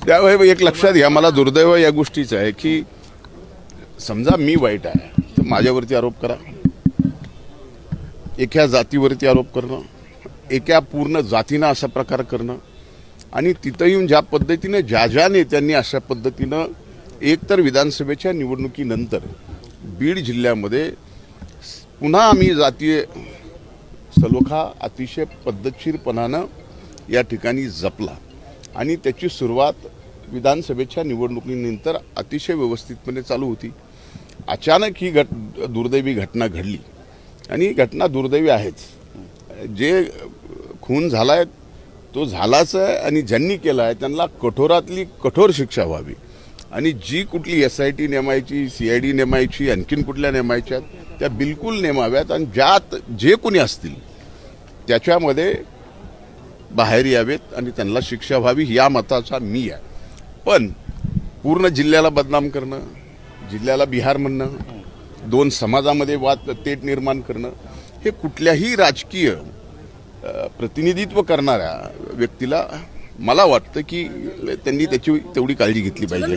त्यावेळी एक लक्षात घ्या, मला दुर्दैव या गोष्टीचं आहे की समजा मी वाईट आहे तर माझ्यावरती आरोप करा, एका जातीवरती आरोप करणं, एका पूर्ण जातीनं असा प्रकार करणं आणि तिथं येऊन ज्या पद्धतीने ज्या नेत्यांनी अशा पद्धतीनं एकतर विधानसभेच्या निवडणुकीनंतर बीड जिल्ह्यामध्ये पुन्हा आम्ही जातीय सलोखा अतिशय पद्धतशीरपणानं या ठिकाणी जपला आणि त्याची सुरुवात विधानसभेच्या निवडणुकीनंतर अतिशय व्यवस्थितपणे चालू होती. अचानक ही दुर्दैवी घटना घडली आणि ही घटना दुर्दैवी आहेच. जे खून झाला आहे तो झालाच आहे आणि ज्यांनी केला आहे त्यांना कठोरातली कठोर शिक्षा व्हावी आणि जी कुठली SIT नेमायची, CID नेमायची, आणखीन कुठल्या नेमायच्या त्या बिलकुल नेमाव्यात आणि ज्यात जे कोणी असतील त्याच्यामध्ये बाहेर यावेत आणि त्यांना शिक्षा व्हावी या मताचा मी आहे. पण पूर्ण जिल्ह्याला बदनाम करणं, जिल्ह्याला बिहार म्हणणं, दोन समाजामध्ये वाद तेट निर्माण करणं हे कुठल्याही राजकीय प्रतिनिधित्व करणाऱ्या व्यक्तीला मला वाटतं की त्यांनी त्याची तेवढी काळजी घेतली पाहिजे.